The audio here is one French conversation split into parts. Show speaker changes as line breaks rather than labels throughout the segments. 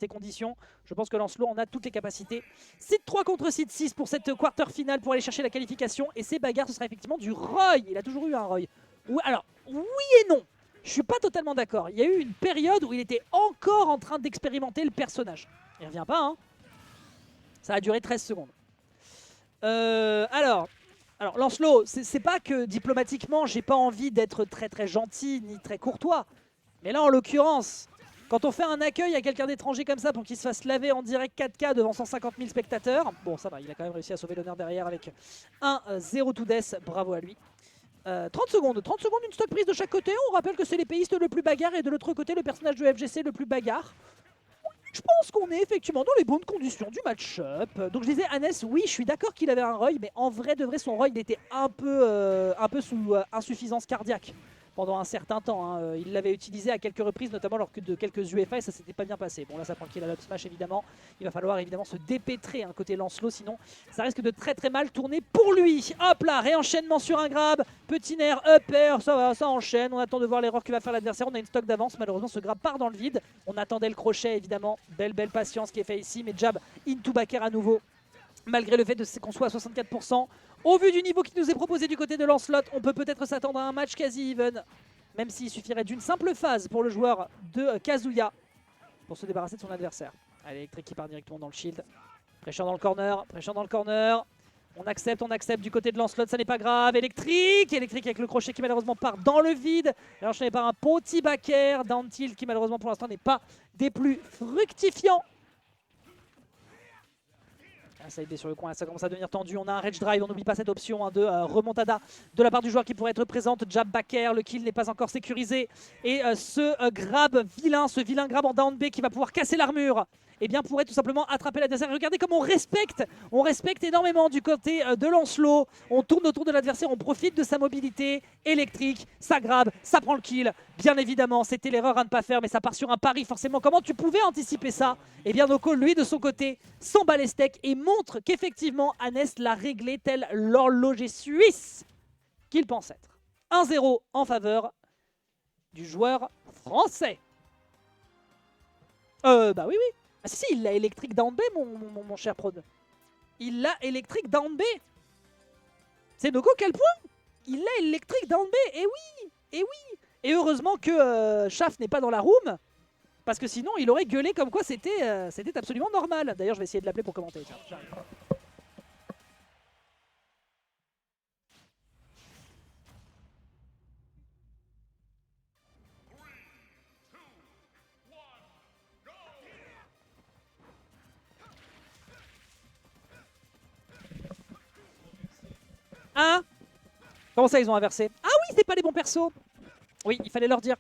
ces conditions. Je pense que Lancelot en a toutes les capacités. Seed 3 contre Seed 6 pour cette quarter finale pour aller chercher la qualification. Et ces bagarres, ce sera effectivement du Roy. Il a toujours eu un Roy. Alors, oui et non. Je suis pas totalement d'accord. Il y a eu une période où il était encore en train d'expérimenter le personnage. Il revient pas, hein. Ça a duré 13 secondes. Alors Lancelot, c'est pas que diplomatiquement, j'ai pas envie d'être très très gentil ni très courtois. Mais là, en l'occurrence, quand on fait un accueil à quelqu'un d'étranger comme ça pour qu'il se fasse laver en direct 4K devant 150 000 spectateurs, bon ça va, il a quand même réussi à sauver l'honneur derrière avec un 0 to death, bravo à lui. 30 secondes, une stock prise de chaque côté. On rappelle que c'est l'épéiste le plus bagarre et de l'autre côté le personnage de FGC le plus bagarre. Je pense qu'on est effectivement dans les bonnes conditions du match-up. Donc je disais, Hannes, oui, je suis d'accord qu'il avait un Roy, mais en vrai de vrai, son Roy, il était un peu sous insuffisance cardiaque pendant un certain temps. Hein. Il l'avait utilisé à quelques reprises, notamment lors de quelques UFA, et ça s'était pas bien passé. Bon, là, ça prend le kill à l'up smash, évidemment. Il va falloir évidemment se dépêtrer côté Lancelot, sinon ça risque de très très mal tourner pour lui. Hop là, réenchaînement sur un grab. Petit nerf, up air, ça va, ça enchaîne. On attend de voir l'erreur que va faire l'adversaire. On a une stock d'avance, malheureusement, ce grab part dans le vide. On attendait le crochet, évidemment. Belle patience qui est fait ici, mais jab into backer à nouveau. Malgré le fait qu'on soit à 64%. Au vu du niveau qui nous est proposé du côté de Lancelot, on peut peut-être s'attendre à un match quasi even. Même s'il suffirait d'une simple phase pour le joueur de Kazuya pour se débarrasser de son adversaire. Allez, électrique qui part directement dans le shield. Pression dans le corner, pression dans le corner. On accepte du côté de Lancelot, ça n'est pas grave. Électrique avec le crochet qui malheureusement part dans le vide. Et enchaîné par un petit backer. Down tilt qui malheureusement pour l'instant n'est pas des plus fructifiants. Ça aide sur le coin, ça commence à devenir tendu. On a un Rage Drive, on n'oublie pas cette option de remontada de la part du joueur qui pourrait être présente. Jab backer, le kill n'est pas encore sécurisé. Et ce grab vilain, ce vilain grab en down B qui va pouvoir casser l'armure, eh bien pourrait tout simplement attraper l'adversaire. Regardez comme on respecte énormément du côté de Lancelot. On tourne autour de l'adversaire, on profite de sa mobilité électrique, ça grab, ça prend le kill. Bien évidemment, c'était l'erreur à ne pas faire, mais ça part sur un pari forcément. Comment tu pouvais anticiper ça? Eh bien Noko, lui de son côté, s'emballe les steaks et montre qu'effectivement Hannes l'a réglé tel l'horloger suisse qu'il pense être. 1-0 en faveur du joueur français. Bah oui. Ah si, il l'a électrique down B, mon cher prod. Il l'a électrique down B. C'est Noko quel point? Il l'a électrique down B, et oui. Et heureusement que Shaf n'est pas dans la room, parce que sinon il aurait gueulé comme quoi c'était absolument normal. D'ailleurs, je vais essayer de l'appeler pour commenter. Tiens, Hein? Comment ça, ils ont inversé? Ah oui, c'est pas les bons persos. Oui, il fallait leur dire.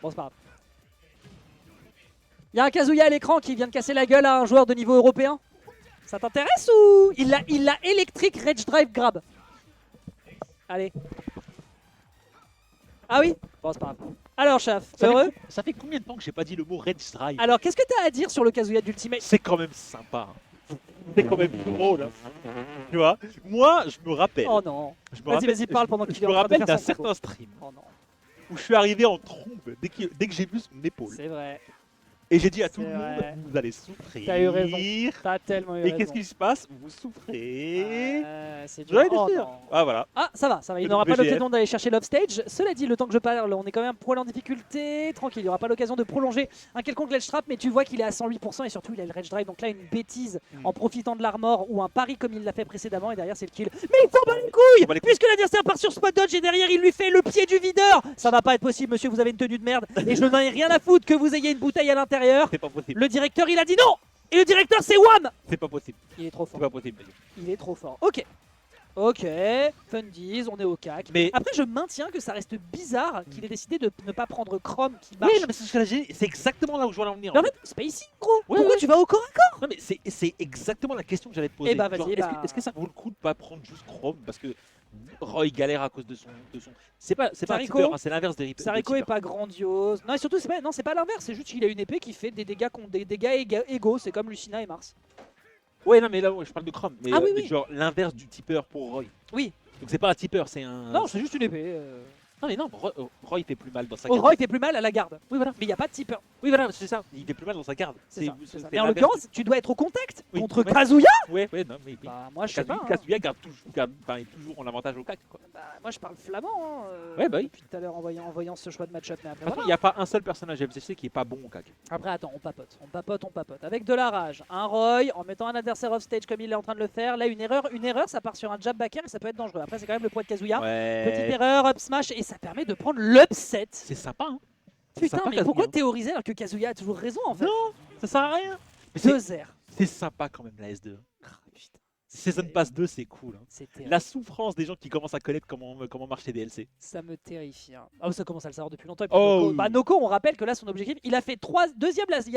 Bon, c'est pas grave. Il y a un Kazuya à l'écran qui vient de casser la gueule à un joueur de niveau européen. Ça t'intéresse ou il l'a électrique Rage Drive grab? Allez. Ah oui? Bon, c'est pas grave. Alors, Chaf, heureux?
Ça fait combien de temps que j'ai pas dit le mot Red Drive?
Alors, qu'est-ce que t'as à dire sur le Kazuya d'Ultimate?
C'est quand même sympa. C'est quand même drôle. Hein. Tu vois? Moi, je me rappelle.
Oh non.
Vas-y,
Vas-y, parle pendant qu'il est en
Je me
train de
rappelle
faire
d'un
son
certain
combo.
stream
Oh non.
où je suis arrivé en trombe dès que j'ai vu son épaule.
C'est vrai.
Et j'ai dit à tout le
C'est
monde,
vrai.
vous allez souffrir.
T'as eu raison. T'as tellement eu raison.
Et qu'est-ce qui se passe? Vous souffrez.
C'est
Vous avez
dur.
des
Oh,
filles.
non.
Ah voilà.
Ah, ça va. Il
Le
n'aura pas
VGF.
l'occasion d'aller chercher l'offstage. Cela dit, le temps que je parle, on est quand même un poil en difficulté. Tranquille, il n'y aura pas l'occasion de prolonger un quelconque ledge trap, mais tu vois qu'il est à 108% et surtout il a le rage drive. Donc là, une bêtise en profitant de l'armor ou un pari comme il l'a fait précédemment et derrière, c'est le kill. Mais il s'en bat les couilles puisque l'adversaire part sur spot dodge et derrière, il lui fait le pied du videur. Ça va pas être possible, monsieur, vous avez une tenue de merde et je n'en ai rien à foutre que vous ayez une bouteille à l'intérieur.
C'est pas possible.
Le directeur, il a dit non. Et le directeur, c'est Wham.
C'est pas possible.
Il est trop
C'est
fort.
pas possible.
Il est trop fort. Ok, Fundies, on est au CAC.
Mais-
Après, je maintiens que ça reste bizarre qu'il ait décidé de ne pas prendre Chrome qui marche.
Oui, non, mais c'est ce que c'est exactement là où je veux en venir.
Mais en fait, spacing, gros.
Ouais,
Pourquoi
ouais.
tu vas au corps à corps?
Non mais c'est exactement la question que j'allais te poser.
Eh bah, vas-y,
Genre, est-ce que ça vaut le coup de pas prendre juste Chrome parce que Roy galère à cause de son. C'est pas un
Sariko.
tipeur, hein, c'est l'inverse des rips.
Sariko est pas grandiose. Non, et surtout, c'est pas l'inverse. C'est juste qu'il a une épée qui fait des dégâts égaux. C'est comme Lucina et Mars.
Ouais, non mais là je parle de Chrome. Mais,
Ah oui,
mais
oui.
genre l'inverse du tipeur pour Roy.
Oui.
Donc c'est pas un tipeur, c'est un.
Non, c'est juste une épée.
Non mais non, Roy il fait plus mal dans sa
Oh,
garde.
Roy fait plus mal à la garde.
Oui voilà.
Mais il n'y a pas de tipper.
Oui voilà, c'est ça. Il fait plus mal dans sa garde.
C'est ça.
c'est
Et en
l'inverse.
l'occurrence, tu dois être au contact
Oui,
contre
ouais.
Kazuya.
Ouais, non mais.
Bah, moi, je sais pas. hein.
Kazuya est toujours en avantage au CAC quoi.
Bah, moi, je parle flamand. Hein,
Ouais, bah oui.
Depuis tout à l'heure en voyant ce choix de match-up. Mais après,
De toute façon, il
voilà.
n'y a pas un seul personnage MCC qui est pas bon au CAC.
Après, attends, on papote. Avec de la rage, un Roy, en mettant un adversaire off stage comme il est en train de le faire. Là, une erreur, ça part sur un jab backer et ça peut être dangereux. Après, c'est quand même le poids de Kazuya. Petite
Ouais.
erreur, up smash, et ça permet de prendre l'upset.
C'est sympa hein. C'est
Putain,
sympa,
mais pourquoi
Kazuya.
théoriser alors que Kazuya a toujours raison en fait?
Non, ça sert à rien. Mais c'est
2-0.
c'est sympa quand même la S2.
Ah, putain,
Season Pass 2 c'est cool. Hein.
c'est terrible.
La souffrance des gens qui commencent à connaître comment marchent les DLC.
Ça me terrifie. Hein. Ah, ça commence à le savoir depuis longtemps. Et puis
Oh,
Noko,
oui.
Noko, on rappelle que là, son objectif, il a fait deuxième place.